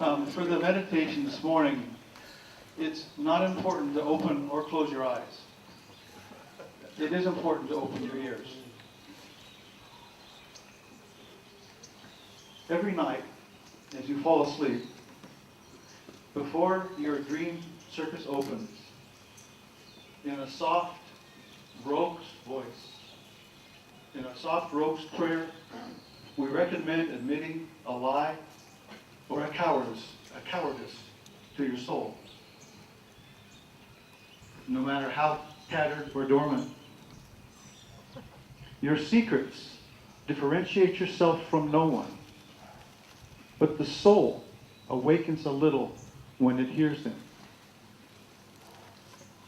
For the meditation this morning, it's not important to open or close your eyes. It is important to open your ears. Every night, as you fall asleep, before your dream circus opens, in a soft, rogue's voice, in a soft rogue's prayer, we recommend admitting a lie or a cowardice to your soul. No matter how tattered or dormant. Your secrets differentiate yourself from no one, but the soul awakens a little when it hears them.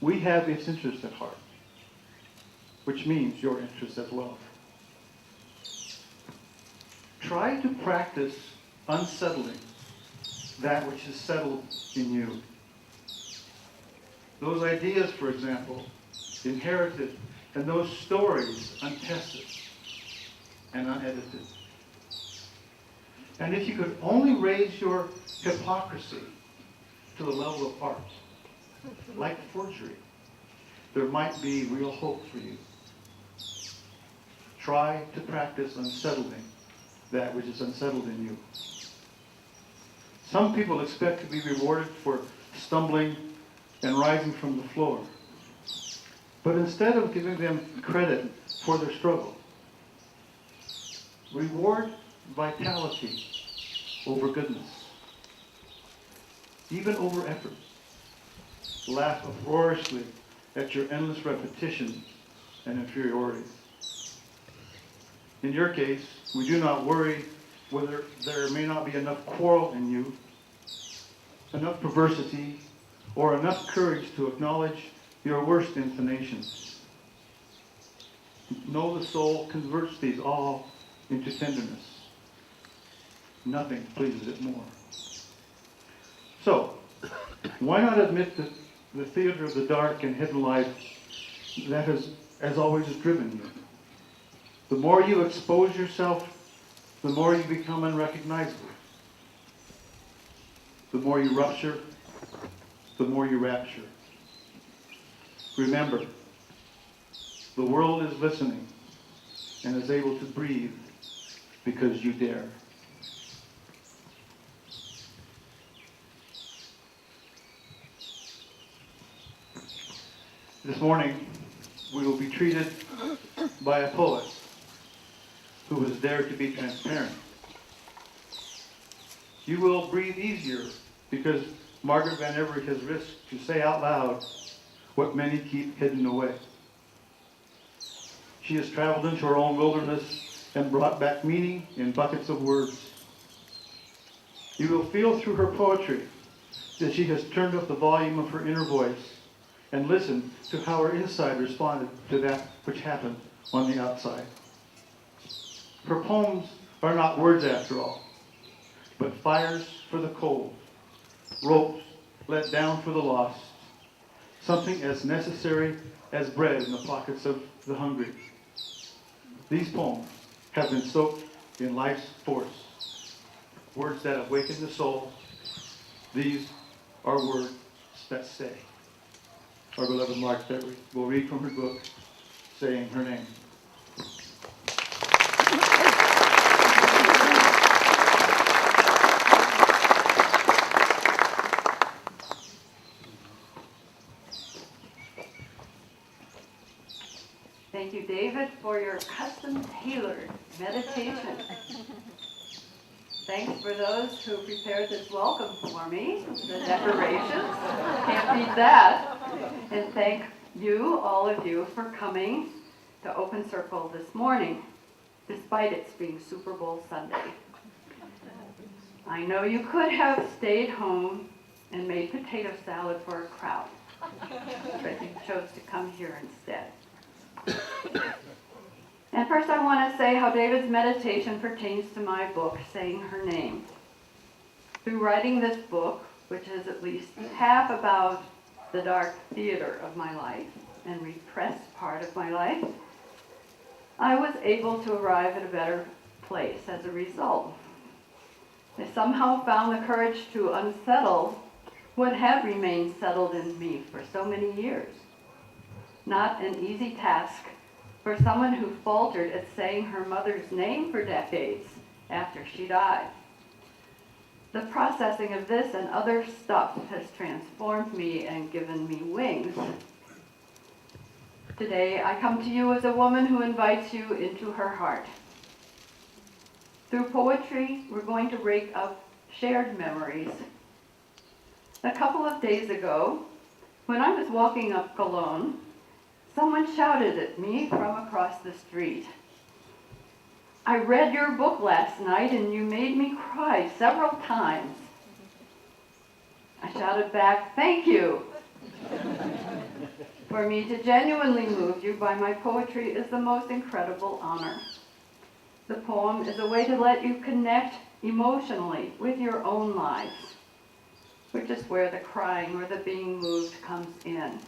We have its interest at heart, which means your interest as well. Try to practice unsettling that which is settled in you. Those ideas, for example, inherited, and those stories untested and unedited. And if you could only raise your hypocrisy to the level of art, like forgery, there might be real hope for you. Try to practice unsettling that which is unsettled in you. Some people expect to be rewarded for stumbling and rising from the floor. But instead of giving them credit for their struggle, reward vitality over goodness, even over effort. Laugh uproariously at your endless repetitions and inferiorities. In your case, we do not worry whether there may not be enough quarrel in you, enough perversity, or enough courage to acknowledge your worst inclinations. Know the soul converts these all into tenderness. Nothing pleases it more. So, why not admit that the theater of the dark and hidden life that has always driven you? The more you expose yourself, the more you become unrecognizable. The more you rupture, the more you rapture. Remember, the world is listening and is able to breathe because you dare. This morning, we will be treated by a poet who has dared to be transparent. You will breathe easier because Margaret Van Every has risked to say out loud what many keep hidden away. She has traveled into her own wilderness and brought back meaning in buckets of words. You will feel through her poetry that she has turned up the volume of her inner voice and listened to how her inside responded to that which happened on the outside. Her poems are not words after all, but fires for the cold, ropes let down for the lost, something as necessary as bread in the pockets of the hungry. These poems have been soaked in life's force, words that awaken the soul. These are words that stay. Our beloved Margaret Van Every will read from her book, Saying Her Name. Thank you, David, for your custom-tailored meditation. Thanks for those who prepared this welcome for me, the decorations. Can't beat that. And thank you, all of you, for coming to Open Circle this morning, despite it being Super Bowl Sunday. I know you could have stayed home and made potato salad for a crowd, but you chose to come here instead. And first I want to say how David's meditation pertains to my book, Saying Her Name. Through writing this book, which is at least half about the dark theater of my life and repressed part of my life, I was able to arrive at a better place as a result. I somehow found the courage to unsettle what had remained settled in me for so many years. Not an easy task for someone who faltered at saying her mother's name for decades after she died. The processing of this and other stuff has transformed me and given me wings. Today, I come to you as a woman who invites you into her heart. Through poetry, we're going to rake up shared memories. A couple of days ago, when I was walking up Cologne, someone shouted at me from across the street. "I read your book last night and you made me cry several times." I shouted back, "Thank you." For me to genuinely move you by my poetry is the most incredible honor. The poem is a way to let you connect emotionally with your own lives, which is where the crying or the being moved comes in.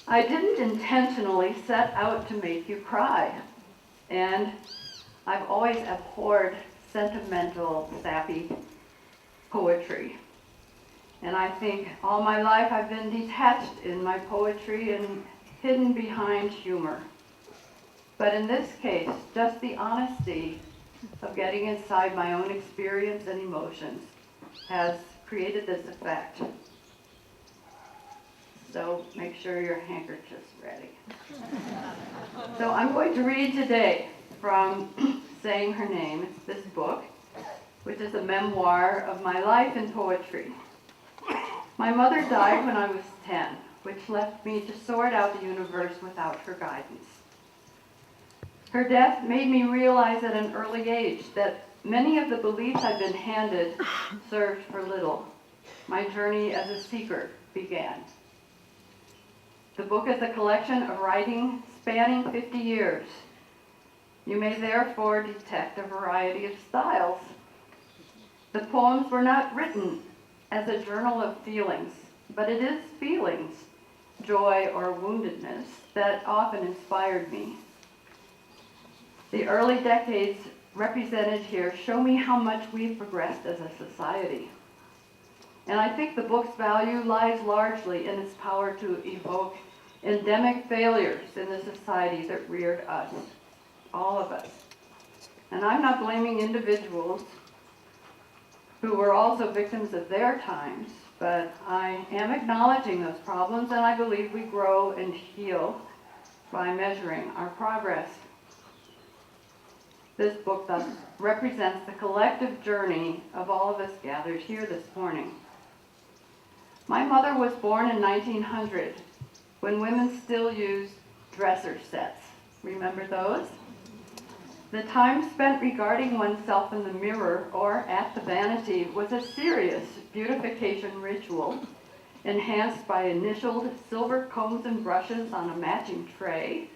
I didn't intentionally set out to make you cry, and I've always abhorred sentimental, sappy poetry. And I think all my life I've been detached in my poetry and hidden behind humor. But in this case, just the honesty of getting inside my own experience and emotions has created this effect. So make sure your handkerchief's ready. So I'm going to read today from Saying Her Name, this book, which is a memoir of my life in poetry. My mother died when I was 10, which left me to sort out the universe without her guidance. Her death made me realize at an early age that many of the beliefs I'd been handed served for little. My journey as a seeker began. The book is a collection of writing spanning 50 years. You may therefore detect a variety of styles. The poems were not written as a journal of feelings, but it is feelings, joy or woundedness, that often inspired me. The early decades represented here show me how much we've progressed as a society. And I think the book's value lies largely in its power to evoke endemic failures in the society that reared us, all of us. And I'm not blaming individuals who were also victims of their times, but I am acknowledging those problems, and I believe we grow and heal by measuring our progress. This book thus represents the collective journey of all of us gathered here this morning. My mother was born in 1900, when women still used dresser sets. Remember those? The time spent regarding oneself in the mirror or at the vanity was a serious beautification ritual, enhanced by initialed silver combs and brushes on a matching tray,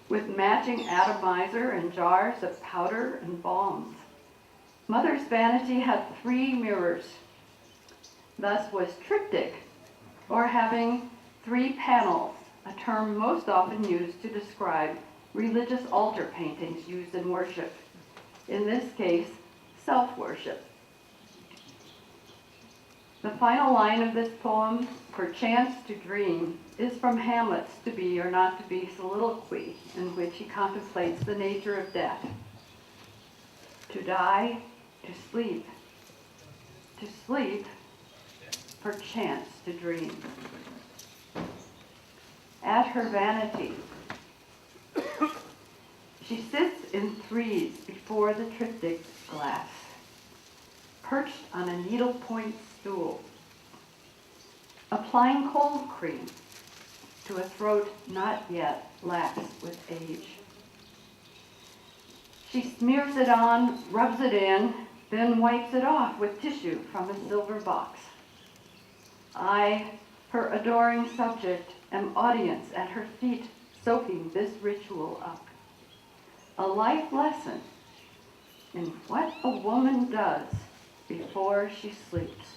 with matching atomizer and jars of powder and balms. Mother's vanity had 3 mirrors, thus was triptych, or having 3 panels, a term most often used to describe religious altar paintings used in worship. In this case, self-worship. The final line of this poem, "Perchance to Dream," is from Hamlet's To Be or Not to Be soliloquy, in which he contemplates the nature of death. To die, to sleep, perchance to dream. At her vanity, she sits in threes before the triptych glass, perched on a needlepoint stool, applying cold cream to a throat not yet lax with age. She smears it on, rubs it in, then wipes it off with tissue from a silver box. I, her adoring subject, am audience at her feet, soaking this ritual up. A life lesson in what a woman does before she sleeps.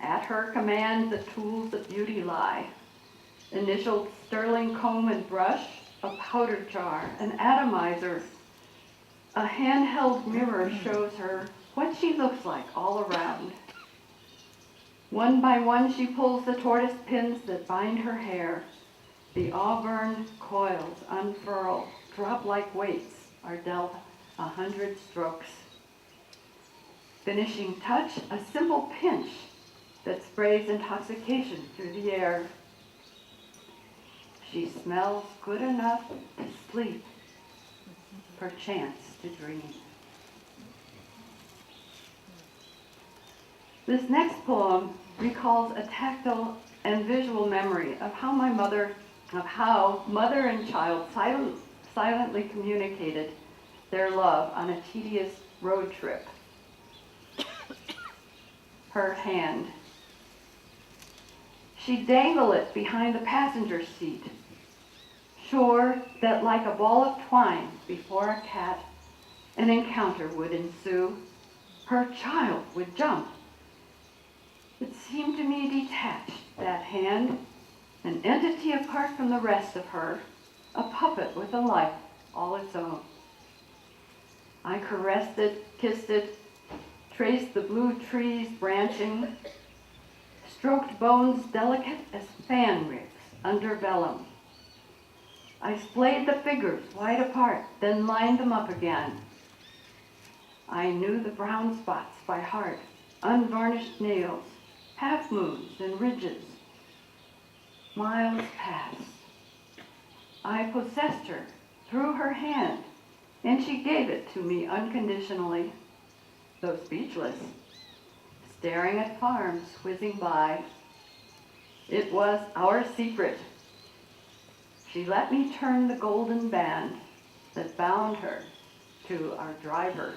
At her command, the tools of beauty lie. Initialed sterling comb and brush, a powder jar, an atomizer, A handheld mirror shows her what she looks like all around. One by one she pulls the tortoise pins that bind her hair. The auburn coils unfurl, drop like weights, are dealt 100 strokes. Finishing touch, a simple pinch that sprays intoxication through the air. She smells good enough to sleep, perchance to dream. This next poem recalls a tactile and visual memory of how mother and child silently communicated their love on a tedious road trip. Her hand. She'd dangle it behind the passenger seat, sure that like a ball of twine before a cat, an encounter would ensue. Her child would jump. It seemed to me detached, that hand, an entity apart from the rest of her, a puppet with a life all its own. I caressed it, kissed it, traced the blue trees branching, stroked bones delicate as fan ribs under vellum. I splayed the figures wide apart, then lined them up again. I knew the brown spots by heart, unvarnished nails, half moons and ridges. Miles passed. I possessed her through her hand, and she gave it to me unconditionally, though speechless, staring at farms whizzing by. It was our secret. She let me turn the golden band that bound her to our driver.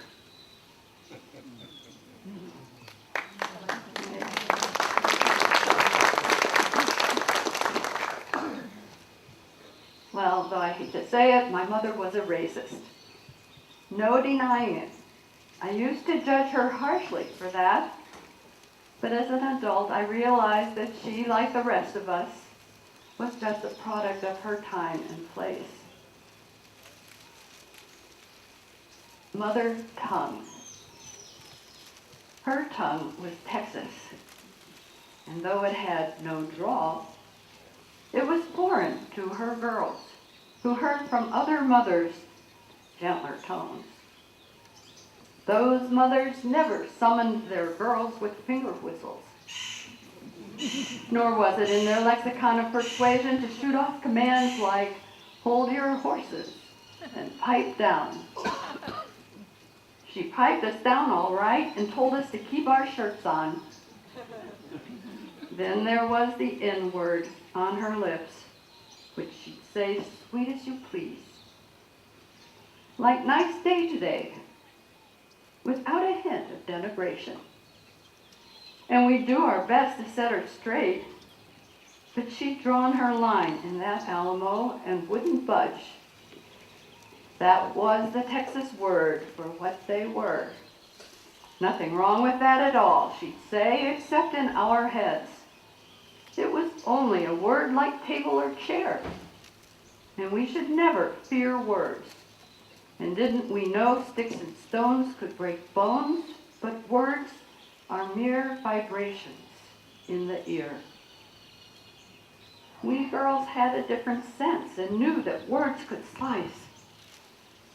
Well, though I hate to say it, my mother was a racist. No denying it. I used to judge her harshly for that, but as an adult I realized that she, like the rest of us, was just a product of her time and place. Mother tongue. Her tongue was Texas, and though it had no drawl, it was foreign to her girls, who heard from other mothers gentler tones. Those mothers never summoned their girls with finger whistles, nor was it in their lexicon of persuasion to shoot off commands like, "Hold your horses," and "Pipe down." She piped us down all right and told us to keep our shirts on. Then there was the N word on her lips, which she'd say sweet as you please. Like "nice day today," without a hint of denigration. And we'd do our best to set her straight, but she'd drawn her line in that Alamo and wouldn't budge. That was the Texas word for what they were. Nothing wrong with that at all, she'd say, except in our heads. It was only a word like table or chair, and we should never fear words. And didn't we know sticks and stones could break bones, but words are mere vibrations in the ear. We girls had a different sense and knew that words could slice,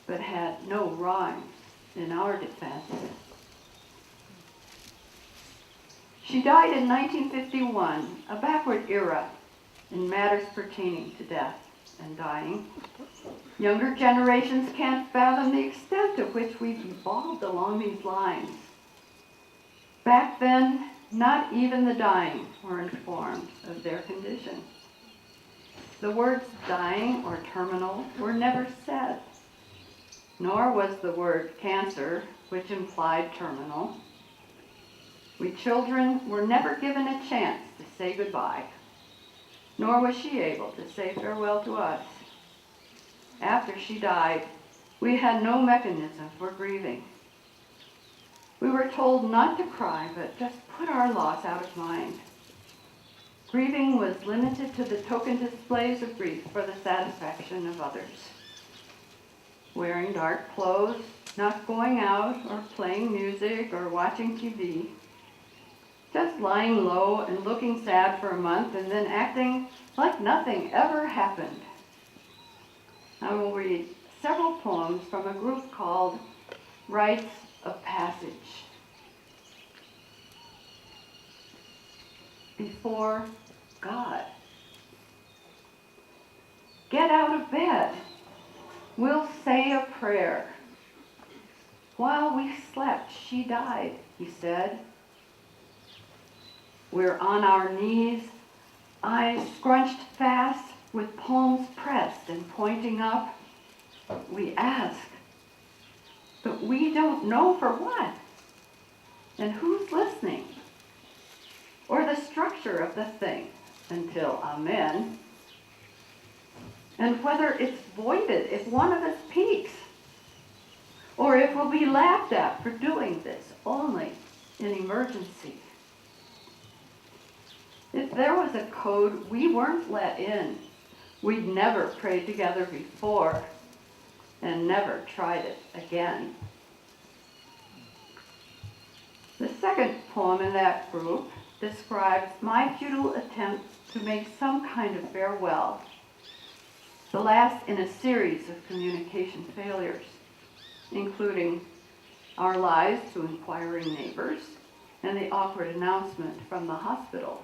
but had no rhyme in our defense. She died in 1951, a backward era in matters pertaining to death and dying. Younger generations can't fathom the extent to which we've evolved along these lines. Back then, not even the dying were informed of their condition. The words dying or terminal were never said, nor was the word cancer, which implied terminal. We children were never given a chance to say goodbye, nor was she able to say farewell to us. After she died, we had no mechanism for grieving. We were told not to cry, but just put our loss out of mind. Grieving was limited to the token displays of grief for the satisfaction of others. Wearing dark clothes, not going out or playing music or watching TV, just lying low and looking sad for a month and then acting like nothing ever happened. I will read several poems from a group called Rites of Passage. Before God. Get out of bed. We'll say a prayer. While we slept, she died, he said. We're on our knees, eyes scrunched fast, with palms pressed and pointing up. We ask, but we don't know for what. And who's listening? Or the structure of the thing until amen. And whether it's voided if one of us peaks, or if we'll be laughed at for doing this only in emergency. If there was a code we weren't let in, we'd never prayed together before and never tried it again. The second poem in that group describes my futile attempt to make some kind of farewell, the last in a series of communication failures, including our lies to inquiring neighbors and the awkward announcement from the hospital.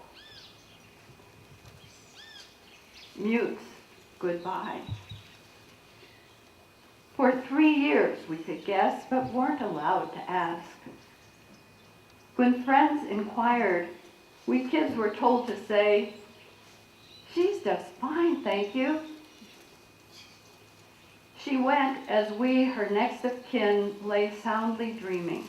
Mutes, goodbye. For 3 years we could guess, but weren't allowed to ask. When friends inquired, we kids were told to say, "She's just fine, thank you." She went as we, her next of kin, lay soundly dreaming.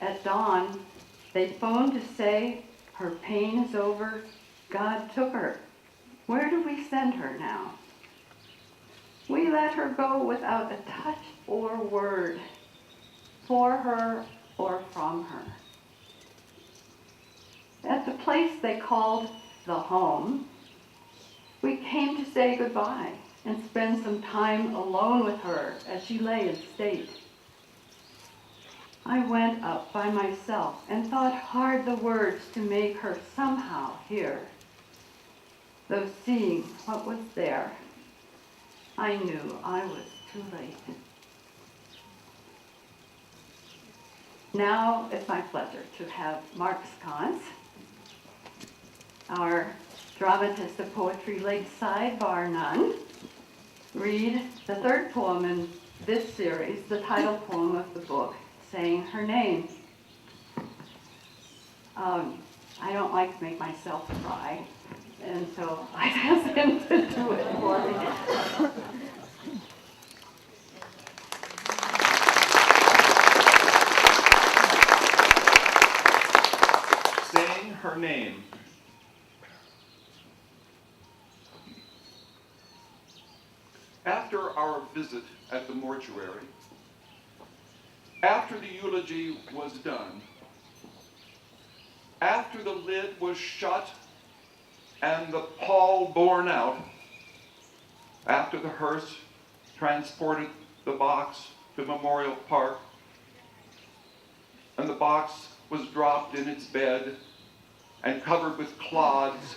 At dawn, they phoned to say, her pain is over, God took her. Where do we send her now? We let her go without a touch or word, for her or from her. At the place they called the home, we came to say goodbye and spend some time alone with her as she lay in state. I went up by myself and thought hard the words to make her somehow hear. Though seeing what was there, I knew I was too late. Now it's my pleasure to have Mark Sconce, our dramatist of poetry Lakeside, bar none, read the third poem in this series, the title poem of the book, Saying Her Name. I don't like to make myself cry, and so I asked him to do it for me. Saying Her Name. After our visit at the mortuary, after the eulogy was done, after the lid was shut and the pall borne out, after the hearse transported the box to Memorial Park, and the box was dropped in its bed and covered with clods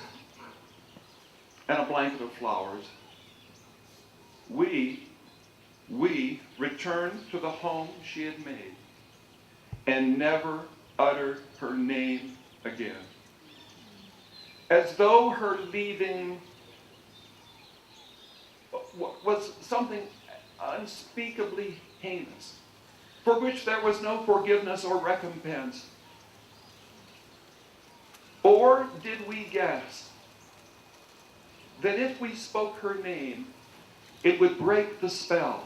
and a blanket of flowers, we returned to the home she had made and never uttered her name again. As though her leaving was something unspeakably heinous, for which there was no forgiveness or recompense. Or did we guess that if we spoke her name, it would break the spell,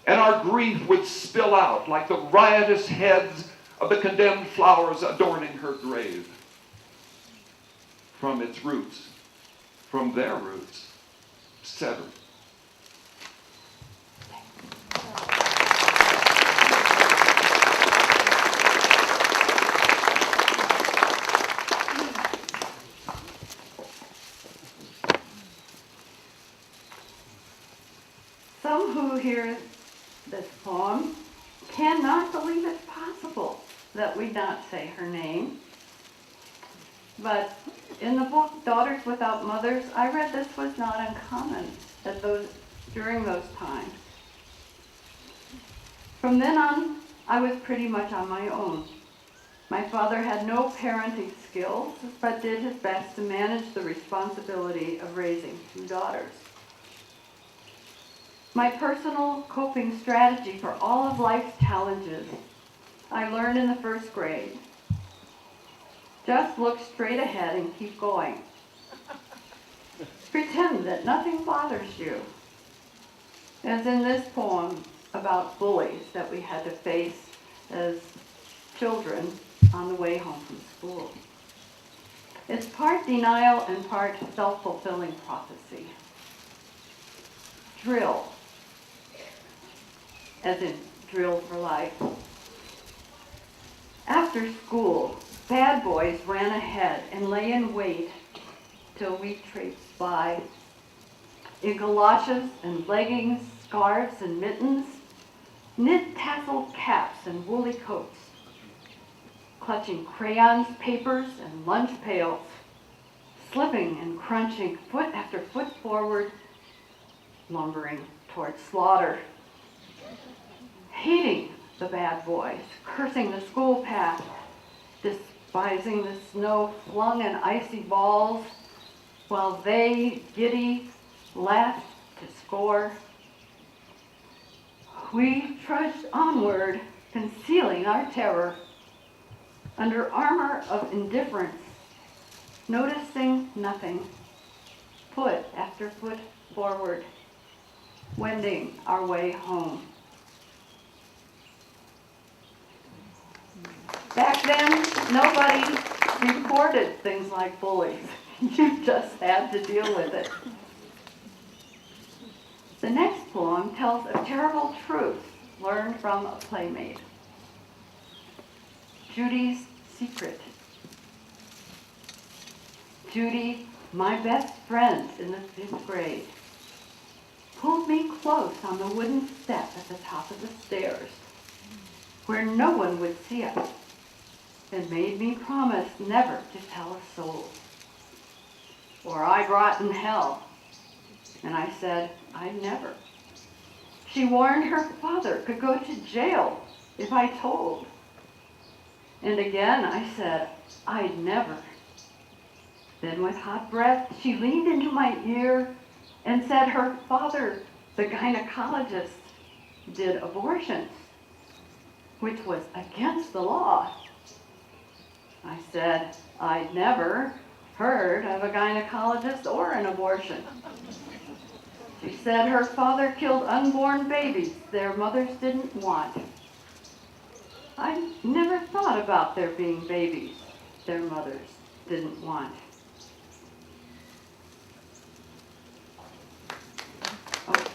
and our grief would spill out like the riotous heads of the condemned flowers adorning her grave? From its roots, from their roots, severed. Some who hear this poem, cannot believe it's possible that we not say her name. But in the book, Daughters Without Mothers, I read this was not uncommon during those times. From then on, I was pretty much on my own. My father had no parenting skills, but did his best to manage the responsibility of raising 2 daughters. My personal coping strategy for all of life's challenges, I learned in the 1st grade. Just look straight ahead and keep going. Pretend that nothing bothers you. As in this poem about bullies that we had to face as children on the way home from school. It's part denial and part self-fulfilling prophecy. Drill, as in drill for life. After school, bad boys ran ahead and lay in wait till we traipsed by. In galoshes and leggings, scarves and mittens, knit tasseled caps and woolly coats, clutching crayons, papers, and lunch pails, slipping and crunching foot after foot forward, lumbering toward slaughter. Hating the bad boys, cursing the school path, despising the snow flung and icy balls, while they, giddy, laughed to score. We trudged onward, concealing our terror, under armor of indifference, noticing nothing, foot after foot forward, wending our way home. Back then, nobody reported things like bullies. You just had to deal with it. The next poem tells a terrible truth learned from a playmate. Judy's secret. Judy, my best friend in the 5th grade, pulled me close on the wooden step at the top of the stairs, where no one would see us, and made me promise never to tell a soul, or I'd rot in hell. And I said, I'd never. She warned her father could go to jail if I told. And again I said, I'd never. Then with hot breath, she leaned into my ear and said her father, the gynecologist, did abortions, which was against the law. I said, I'd never heard of a gynecologist or an abortion. She said her father killed unborn babies their mothers didn't want. I never thought about there being babies their mothers didn't want. Oh.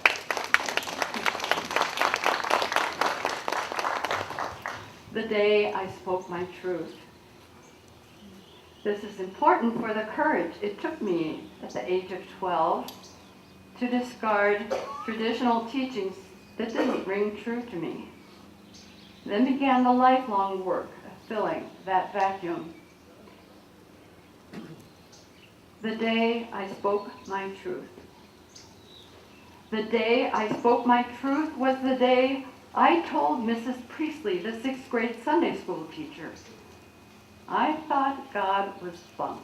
The day I spoke my truth. This is important for the courage it took me at the age of 12 to discard traditional teachings that didn't ring true to me. Then began the lifelong work of filling that vacuum. The day I spoke my truth. The day I spoke my truth was the day I told Mrs. Priestley, the 6th grade Sunday school teacher, I thought God was bunk.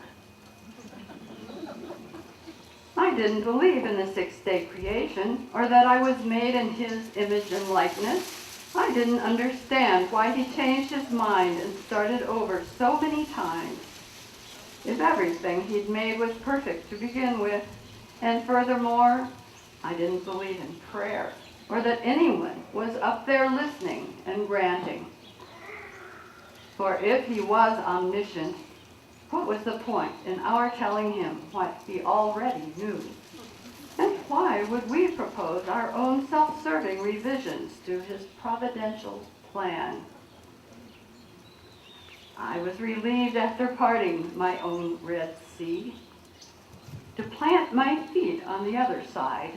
I didn't believe in the 6th-day creation, or that I was made in his image and likeness. I didn't understand why he changed his mind and started over so many times. If everything he'd made was perfect to begin with, and furthermore, I didn't believe in prayer, or that anyone was up there listening and granting. For if he was omniscient, what was the point in our telling him what he already knew? And why would we propose our own self-serving revisions to his providential plan? I was relieved after parting my own Red Sea to plant my feet on the other side.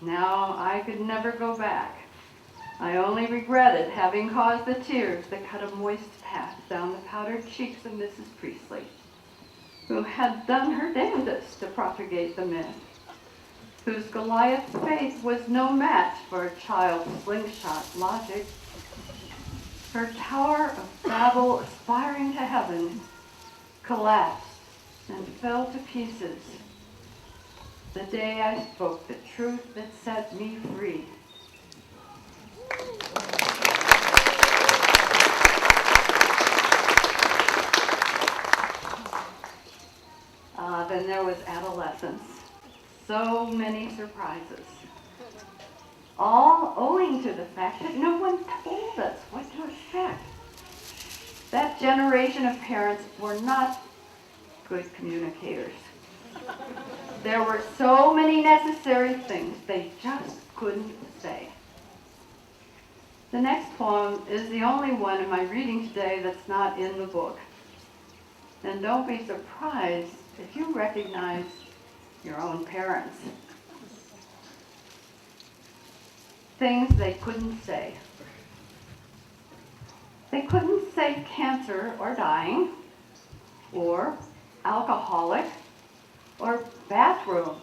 Now I could never go back, I only regretted having caused the tears that cut a moist path down the powdered cheeks of Mrs. Priestley, who had done her damnedest to propagate the myth, whose Goliath faith was no match for a child's slingshot logic. Her tower of Babel aspiring to heaven collapsed and fell to pieces the day I spoke the truth that set me free. Then there was adolescence. So many surprises. All owing to the fact that no one told us what to expect. That generation of parents were not good communicators. There were so many necessary things they just couldn't say. The next poem is the only one in my reading today that's not in the book. And don't be surprised if you recognize your own parents. Things they couldn't say. They couldn't say cancer or dying, or alcoholic, or bathroom.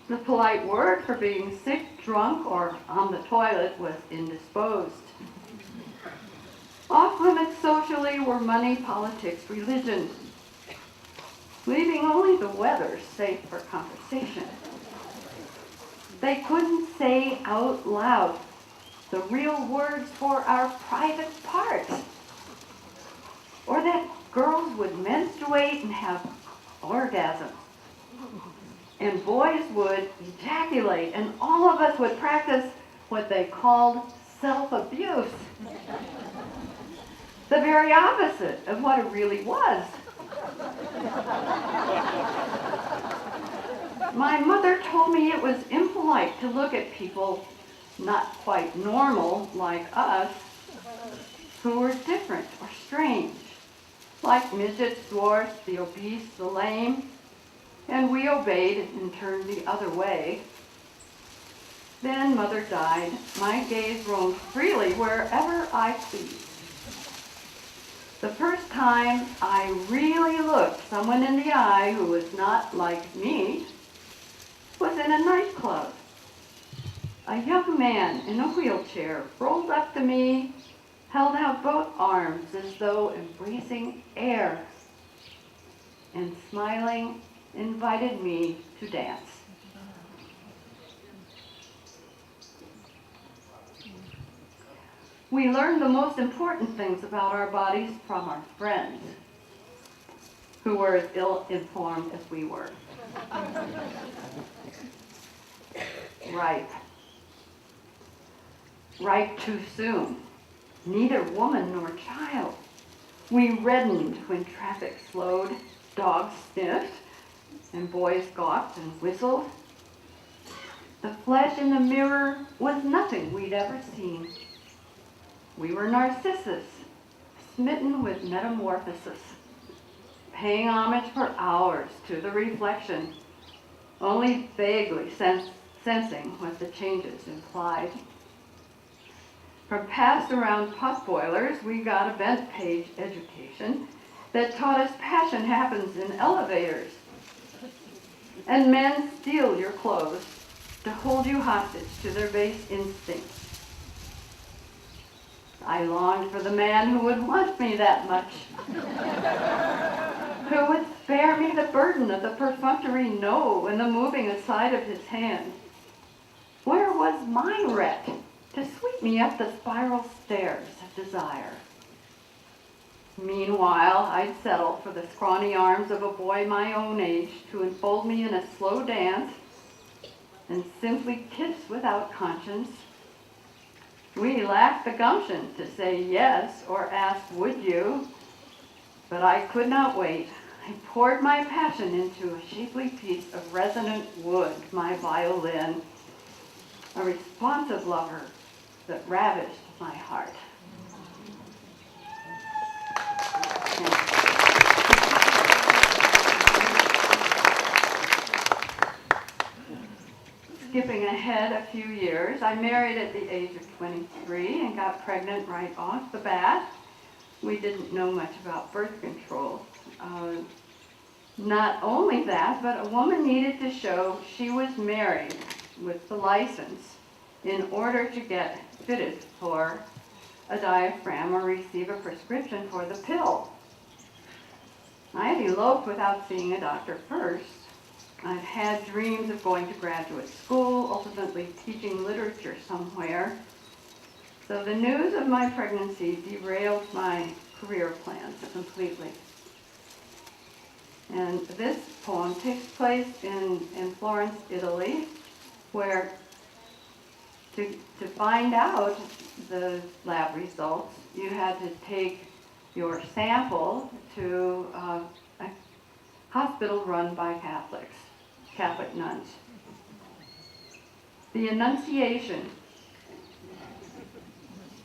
The polite word for being sick, drunk, or on the toilet was indisposed. Off limits socially were money, politics, religion, leaving only the weather safe for conversation. They couldn't say out loud the real words for our private parts, or that girls would menstruate and have orgasms, and boys would ejaculate, and all of us would practice what they called self-abuse. The very opposite of what it really was. My mother told me it was impolite to look at people not quite normal like us, who were different or strange, like midgets, dwarfs, the obese, the lame, and we obeyed and turned the other way. Then Mother died. My gaze roamed freely wherever I pleased. The first time I really looked someone in the eye who was not like me was in a nightclub. A young man in a wheelchair rolled up to me, held out both arms as though embracing air, and smiling, invited me to dance. We learned the most important things about our bodies from our friends, who were as ill-informed as we were. Ripe too soon, neither woman nor child. We reddened when traffic slowed, dogs sniffed, and boys gawked and whistled. The flesh in the mirror was nothing we'd ever seen. We were Narcissus, smitten with metamorphosis, paying homage for hours to the reflection, only vaguely sensing what the changes implied. From passed around pot boilers, we got a bent page education that taught us passion happens in elevators. And men steal your clothes to hold you hostage to their base instincts. I longed for the man who would want me that much, who would spare me the burden of the perfunctory no and the moving aside of his hand. Where was my Rhett to sweep me up the spiral stairs of desire? Meanwhile, I'd settle for the scrawny arms of a boy my own age to enfold me in a slow dance and simply kiss without conscience. We lacked the gumption to say yes or ask, would you? But I could not wait. I poured my passion into a shapely piece of resonant wood, my violin, a responsive lover that ravished my heart. skipping ahead a few years, I married at the age of 23 and got pregnant right off the bat. We didn't know much about birth control. Not only that, but a woman needed to show she was married with the license in order to get fitted for a diaphragm or receive a prescription for the pill. I had eloped without seeing a doctor first. I'd had dreams of going to graduate school, ultimately teaching literature somewhere. So the news of my pregnancy derailed my career plans completely. And this poem takes place in Florence, Italy, where to find out the lab results, you had to take your sample to a hospital run by Catholic nuns. The Annunciation.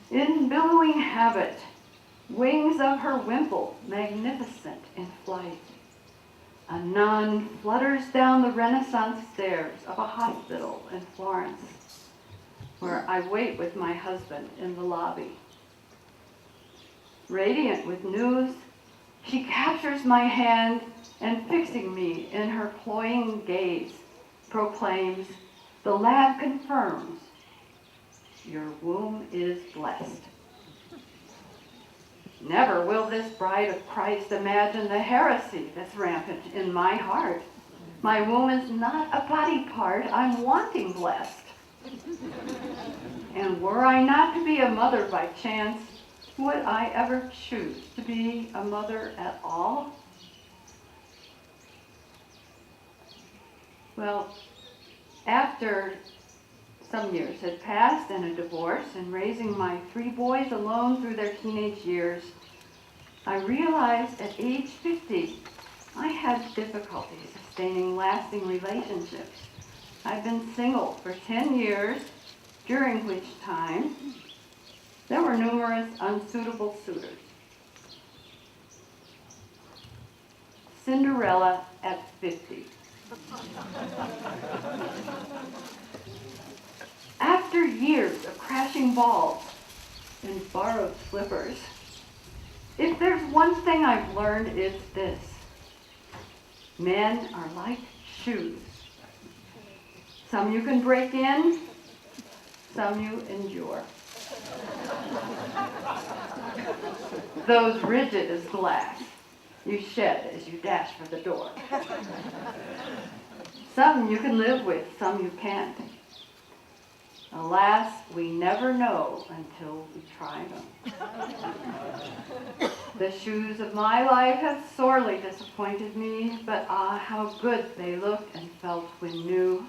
In billowing habit, wings of her wimple, magnificent in flight, a nun flutters down the Renaissance stairs of a hospital in Florence, where I wait with my husband in the lobby. Radiant with news, she captures my hand and, fixing me in her cloying gaze, proclaims, "The lab confirms your womb is blessed." Never will this bride of Christ imagine the heresy that's rampant in my heart. My womb is not a body part I'm wanting blessed. And were I not to be a mother by chance, would I ever choose to be a mother at all? Well, after some years had passed and a divorce and raising my 3 boys alone through their teenage years, I realized at age 50 I had difficulty sustaining lasting relationships. I'd been single for 10 years, during which time there were numerous unsuitable suitors. Cinderella at 50. After years of crashing balls and borrowed slippers, if there's one thing I've learned, it's this: men are like shoes. Some you can break in, some you endure. Those rigid as glass, you shed as you dash for the door. Some you can live with, some you can't. Alas, we never know until we try them. The shoes of my life have sorely disappointed me, but ah, how good they looked and felt when new.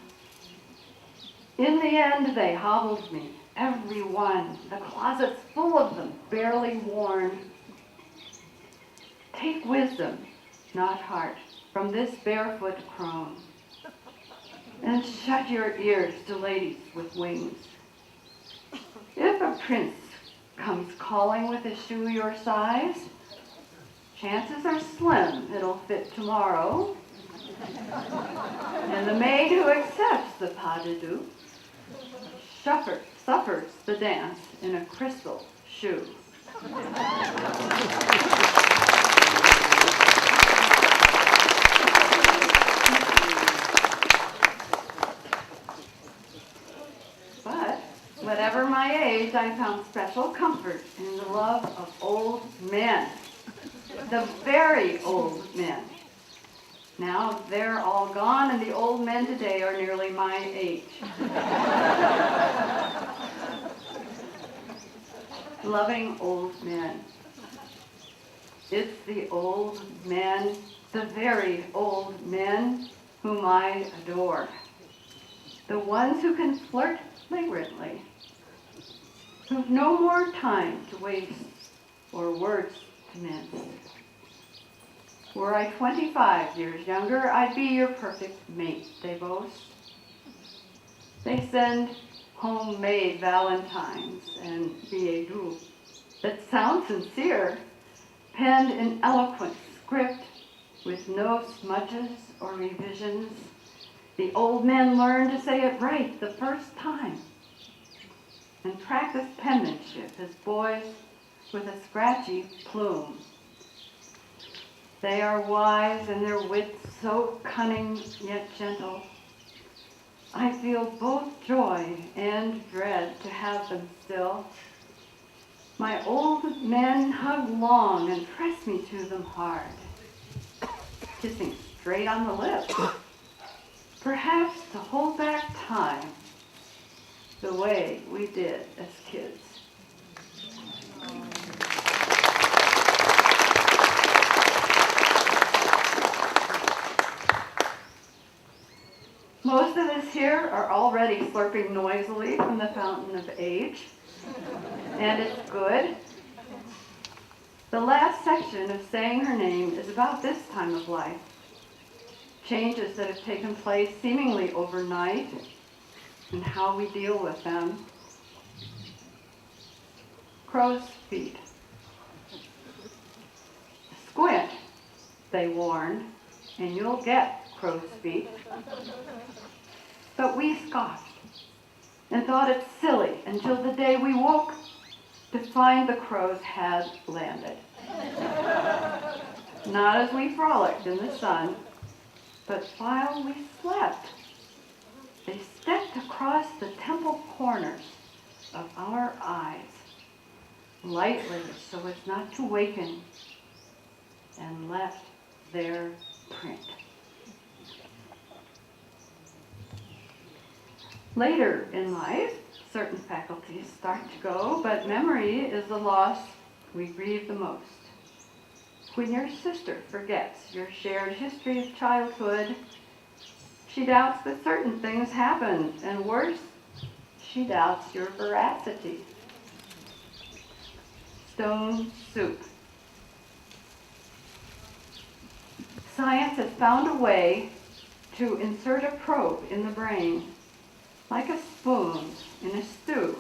In the end, they hobbled me, every one, the closet's full of them, barely worn. Take wisdom, not heart, from this barefoot crone, and shut your ears to ladies with wings. If a prince comes calling with a shoe your size, chances are slim it'll fit tomorrow. And the maid who accepts the pas de deux suffers the dance in a crystal shoe. But whatever my age, I found special comfort in the love of old men, the very old men. Now they're all gone, and the old men today are nearly my age. Loving old men. It's the old men, the very old men, whom I adore. The ones who can flirt flagrantly, who've no more time to waste or words to mince. Were I 25 years younger, I'd be your perfect mate, they boast. They send homemade valentines and billets doux that sound sincere, penned in eloquent script with no smudges or revisions, The old men learned to say it right the first time and practiced penmanship as boys with a scratchy plume. They are wise and their wits so cunning yet gentle. I feel both joy and dread to have them still. My old men hug long and press me to them hard, kissing straight on the lips, perhaps to hold back time the way we did as kids. Most of us here are already slurping noisily from the fountain of age, and it's good. The last section of saying her name is about this time of life. Changes that have taken place seemingly overnight and how we deal with them. Crow's feet. Squint, they warned, and you'll get crow's feet. But we scoffed and thought it silly until the day we woke to find the crows had landed. Not as we frolicked in the sun, but while we slept, they stepped across the temple corners of our eyes, lightly so as not to waken, and left their print. Later in life, certain faculties start to go, but memory is the loss we grieve the most. When your sister forgets your shared history of childhood, she doubts that certain things happened, and worse, she doubts your veracity. Stone soup. Science has found a way to insert a probe in the brain, like a spoon in a stew,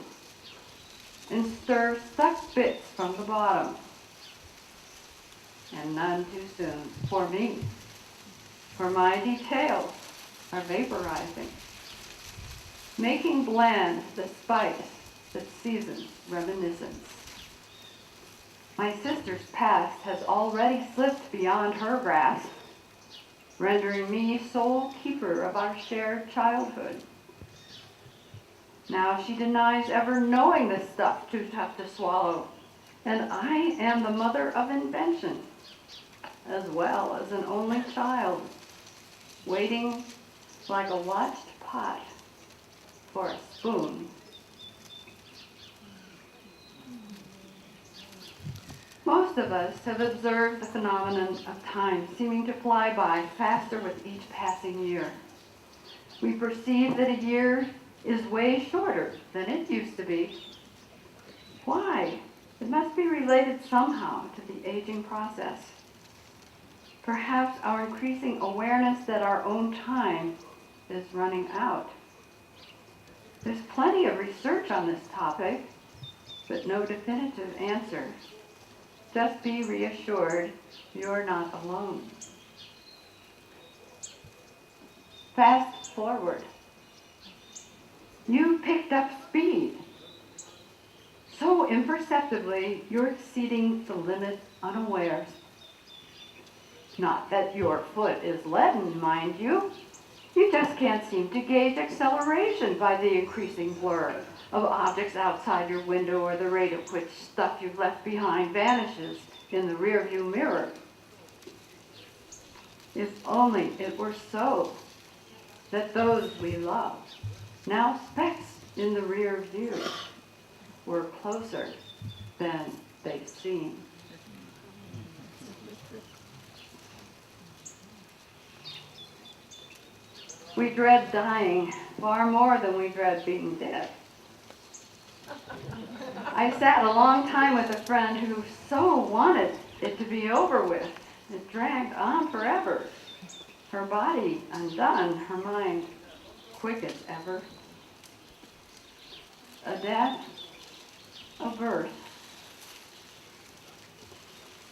and stir stuck bits from the bottom. And none too soon for me, for my details are vaporizing, making bland the spice that seasons reminiscence. My sister's past has already slipped beyond her grasp, rendering me sole keeper of our shared childhood. Now she denies ever knowing this stuff too tough to swallow, and I am the mother of invention, as well as an only child, waiting like a watched pot for a spoon. Most of us have observed the phenomenon of time seeming to fly by faster with each passing year. We perceive that a year is way shorter than it used to be. Why? It must be related somehow to the aging process. Perhaps our increasing awareness that our own time is running out. There's plenty of research on this topic, but no definitive answer. Just be reassured you're not alone. Fast forward. You picked up speed. So imperceptibly, you're exceeding the limit unawares. Not that your foot is leaden, mind you. You just can't seem to gauge acceleration by the increasing blur of objects outside your window or the rate at which stuff you've left behind vanishes in the rearview mirror. If only it were so that those we love, now specks in the rear view, were closer than they seem. We dread dying far more than we dread being dead. I sat a long time with a friend who so wanted it to be over with. It dragged on forever. Her body undone, her mind quick as ever. A death, a birth.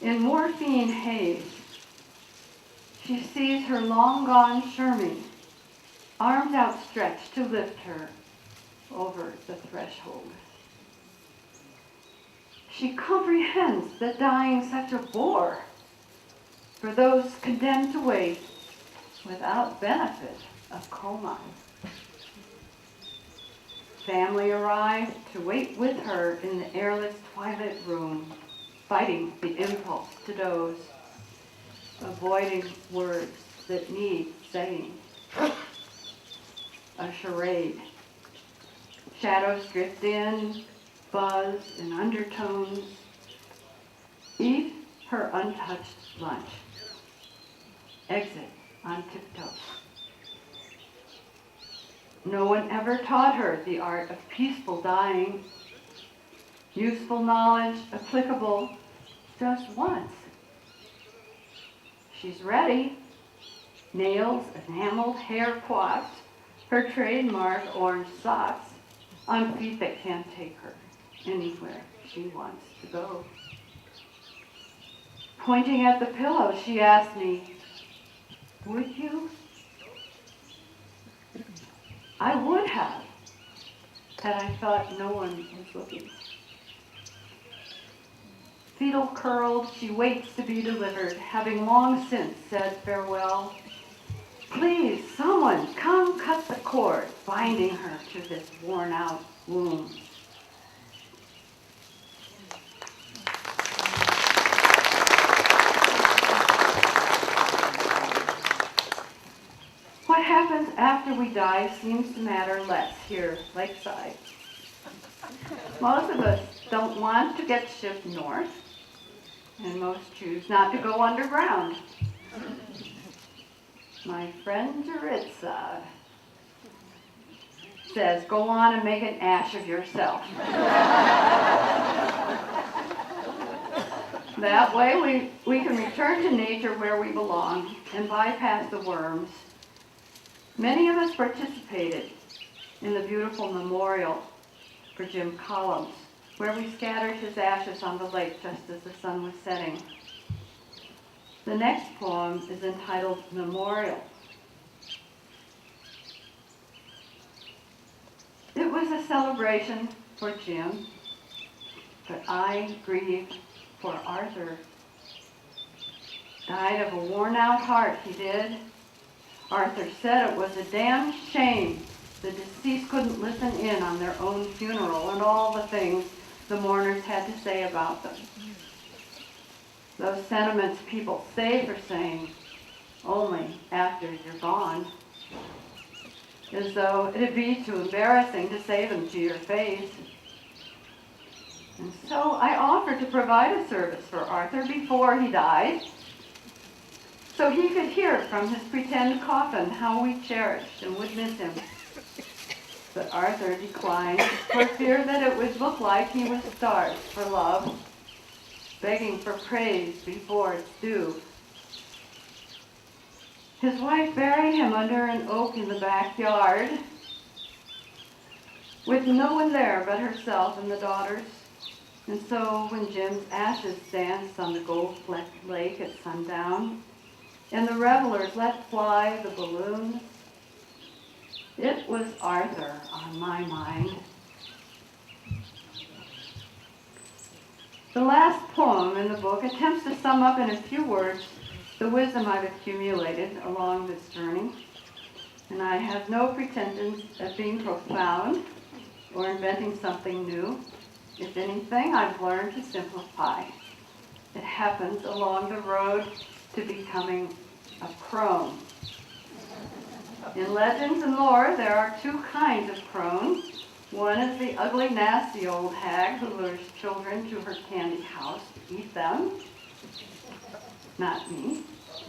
In morphine haze, she sees her long-gone Shermie arms outstretched to lift her over the threshold. She comprehends that dying such a bore for those condemned to wait without benefit of coma. Family arrived to wait with her in the airless twilight room, fighting the impulse to doze, avoiding words that need saying. A charade. Shadows drift in, buzz in undertones. Eat her untouched lunch. Exit on tiptoe. No one ever taught her the art of peaceful dying. Useful knowledge applicable just once. She's ready. Nails enameled hair coiffed, her trademark orange socks on feet that can't take her anywhere she wants to go. Pointing at the pillow, she asked me, "Would you?" I would have, had I thought no one was looking. Fetal curled, she waits to be delivered, having long since said farewell. Please, someone, come cut the cord, binding her to this worn-out womb. What happens after we die seems to matter less here, lakeside. Most of us don't want to get shipped north, and most choose not to go underground. My friend Jaritza says, go on and make an ash of yourself. That way we can return to nature where we belong and bypass the worms. Many of us participated in the beautiful memorial for Jim Collins, where we scattered his ashes on the lake just as the sun was setting. The next poem is entitled Memorial. It was a celebration for Jim, but I grieve for Arthur. Died of a worn-out heart, he did. Arthur said it was a damn shame the deceased couldn't listen in on their own funeral and all the things the mourners had to say about them. Those sentiments people say for saying, only after you're gone. As though it'd be too embarrassing to say them to your face. And so I offered to provide a service for Arthur before he died, so he could hear from his pretend coffin how we cherished and would miss him. But Arthur declined for fear that it would look like he was starved for love, begging for praise before it's due. His wife buried him under an oak in the backyard, with no one there but herself and the daughters. And so when Jim's ashes danced on the gold-flecked lake at sundown, and the revelers let fly the balloons, it was Arthur on my mind. The last poem in the book attempts to sum up in a few words the wisdom I've accumulated along this journey, and I have no pretensions at being profound or inventing something new. If anything, I've learned to simplify. It happens along the road to becoming a crone. In legends and lore, there are two kinds of crone. One is the ugly, nasty old hag who lures children to her candy house to eat them. Not me.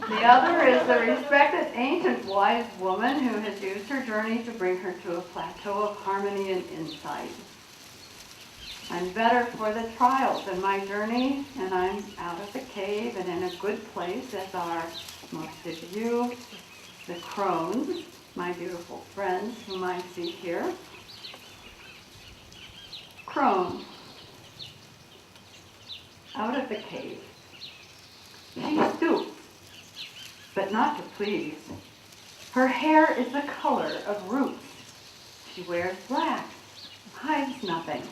The other is the respected, ancient, wise woman who has used her journey to bring her to a plateau of harmony and insight. I'm better for the trials in my journey, and I'm out of the cave and in a good place, as are most of you, the crones, my beautiful friends whom I see here. Crone, out of the cave. She stoops, but not to please. Her hair is the color of roots. She wears black, hides nothing.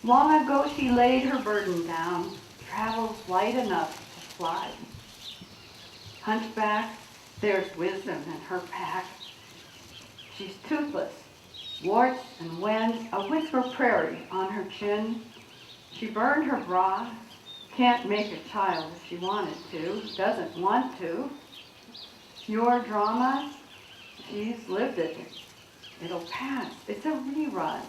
Long ago she laid her burden down, travels light enough to fly. Hunchback, there's wisdom in her pack. She's toothless, warts and wens, a whisper prairie on her chin. She burned her bra, can't make a child if she wanted to, doesn't want to. Your drama, she's lived it. It'll pass, it's a rerun.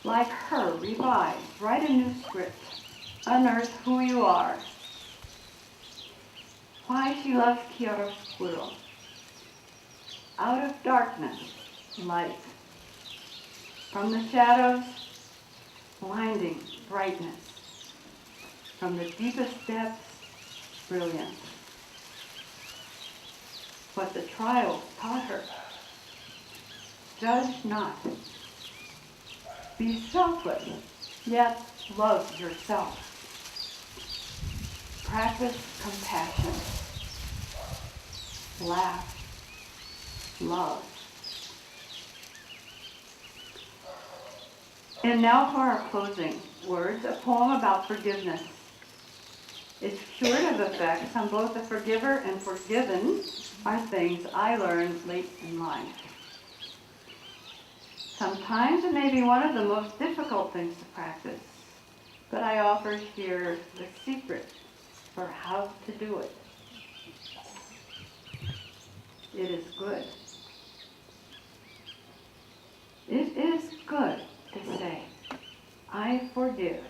Like her, revise, write a new script, unearth who you are. Why she loves chiaroscuro. Out of darkness, light. From the shadows, blinding brightness. From the deepest depths, brilliance. What the trials taught her. Judge not. Be selfless, yet love yourself. Practice compassion. Laugh. Love. And now for our closing words, a poem about forgiveness. Its curative effects on both the forgiver and forgiven are things I learned late in life. Sometimes it may be one of the most difficult things to practice, but I offer here the secret for how to do it. It is good. It is good to say, I forgive,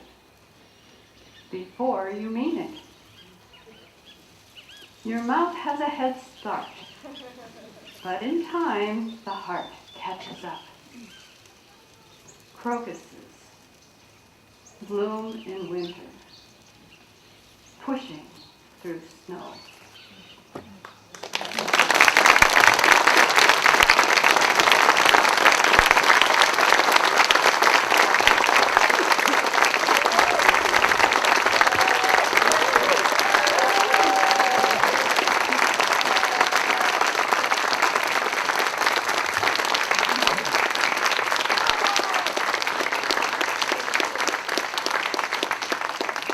before you mean it. Your mouth has a head start, but in time, the heart catches up. Crocuses bloom in winter, pushing through snow.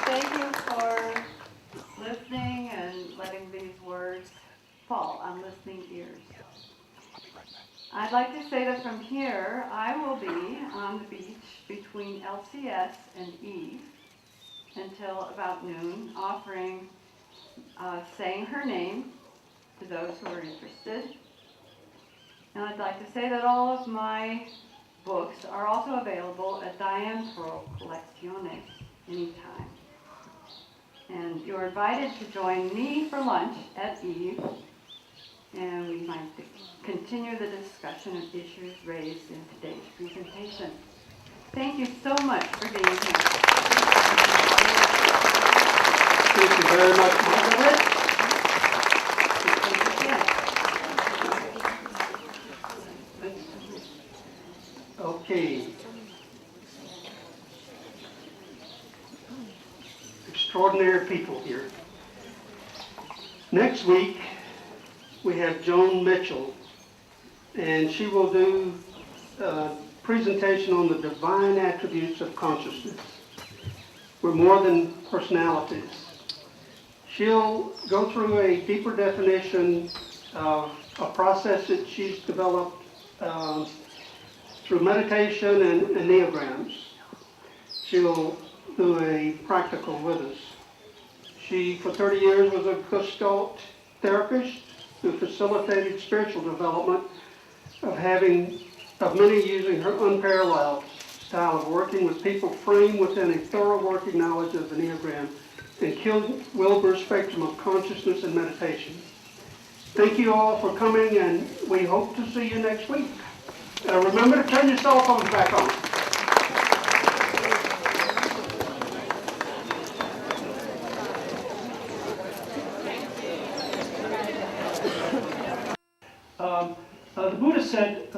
Thank you for listening and letting these words fall on listening ears. I'd like to say that from here, I will be on the beach between LCS and Eve until about noon, offering, saying her name to those who are interested. And I'd like to say that all of my books are also available at Diane Pearl Colecciones anytime. And you're invited to join me for lunch at Eve, and we might continue the discussion of issues raised in today's presentation. Thank you so much for being here. Thank you very much, Margaret. Okay. Extraordinary people here. Next week, we have Joan Mitchell, and she will do a presentation on the divine attributes of consciousness. We're more than personalities. She'll go through a deeper definition of a process that she's developed through meditation and enneagrams. She'll do a practical with us. She, for 30 years, was a Gestalt therapist who facilitated spiritual development of many using her unparalleled style of working with people framed within a thorough working knowledge of the Enneagram and Kjell Wilber's spectrum of consciousness and meditation. Thank you all for coming, and we hope to see you next week. Remember to turn your cell phones back on. The Buddha said,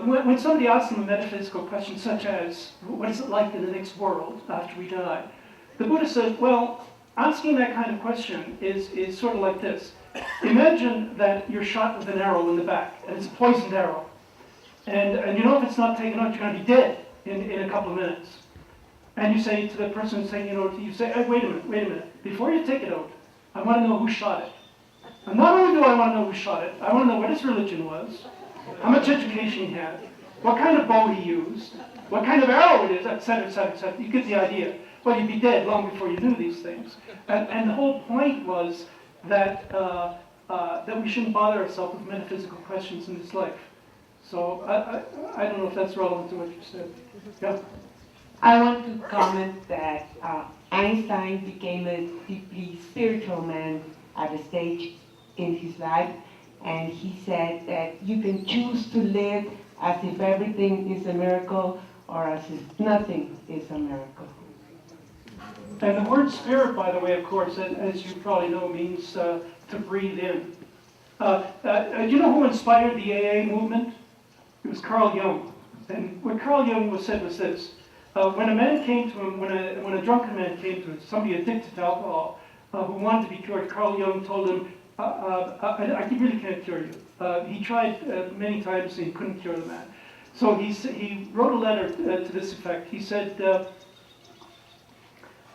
when somebody asks him a metaphysical question such as, what is it like in the next world after we die? The Buddha said, well, asking that kind of question is sort of like this. Imagine that you're shot with an arrow in the back, and it's a poisoned arrow. And you know if it's not taken out, you're going to be dead in a couple of minutes. And you say to the person saying, you say, hey, wait a minute. Before you take it out, I want to know who shot it. And not only do I want to know who shot it, I want to know what his religion was, how much education he had, what kind of bow he used, what kind of arrow it is, etc., etc., etc. You get the idea. Well, you'd be dead long before you knew these things. And the whole point was that that we shouldn't bother ourselves with metaphysical questions in this life. So I don't know if that's relevant to what you said. Yeah. I want to comment that Einstein became a deeply spiritual man at a stage in his life, and he said that you can choose to live as if everything is a miracle or as if nothing is a miracle. And the word spirit, by the way, of course, as you probably know, means to breathe in. Do you know who inspired the AA movement? It was Carl Jung. And what Carl Jung said was this. When a man came to him, when a drunken man came to him, somebody addicted to alcohol, who wanted to be cured, Carl Jung told him, I really can't cure you. He tried many times and he couldn't cure the man. So he wrote a letter to this effect. He said,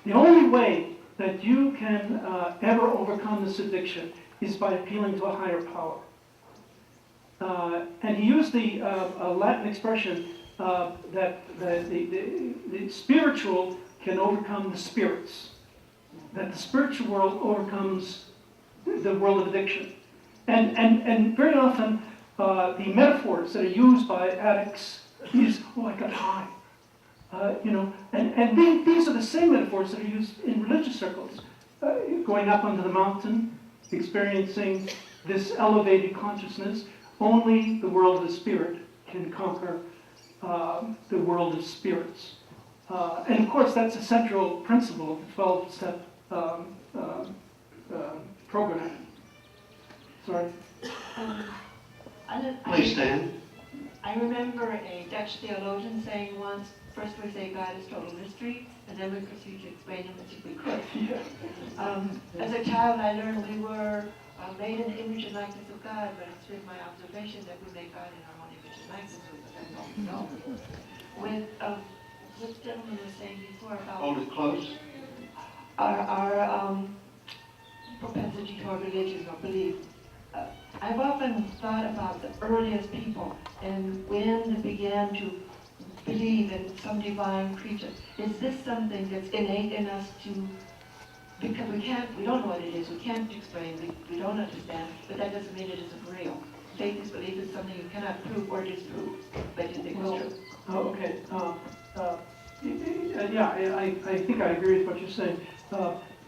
the only way that you can ever overcome this addiction is by appealing to a higher power. And he used the Latin expression that the spiritual can overcome the spirits. That the spiritual world overcomes the world of addiction. And very often, the metaphors that are used by addicts is, oh, I got high. And these are the same metaphors that are used in religious circles. Going up onto the mountain, experiencing this elevated consciousness. Only the world of the spirit can conquer the world of spirits. And of course, that's a central principle of the 12-step program. Sorry. Please stand. I remember a Dutch theologian saying once, first we say God is total mystery, and then we proceed to explain him as if we could. As a child, I learned we were made in the image and likeness of God, but it's been my observation that we make God in our own image and likeness, but that's all we know. With what the gentleman was saying before about Hold it close. our propensity toward religion or belief. I've often thought about the earliest people and when they began to believe in some divine creature. Is this something that's innate in us to, because we don't know what it is, we can't explain, we don't understand, but that doesn't mean it isn't real. Faith is belief is something you cannot prove or disprove, but you think it's true. Okay. I think I agree with what you're saying.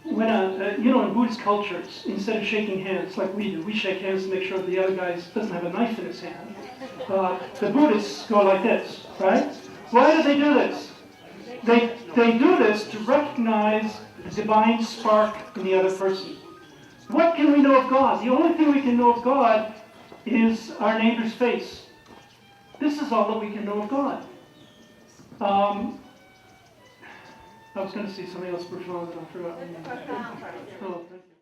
When in Buddhist cultures, instead of shaking hands like we do, we shake hands to make sure the other guy doesn't have a knife in his hand. The Buddhists go like this, right? Why do they do this? They do this to recognize the divine spark in the other person. What can we know of God? The only thing we can know of God is our neighbor's face. This is all that we can know of God. I was going to say something else profound, but I forgot. Oh, thank you.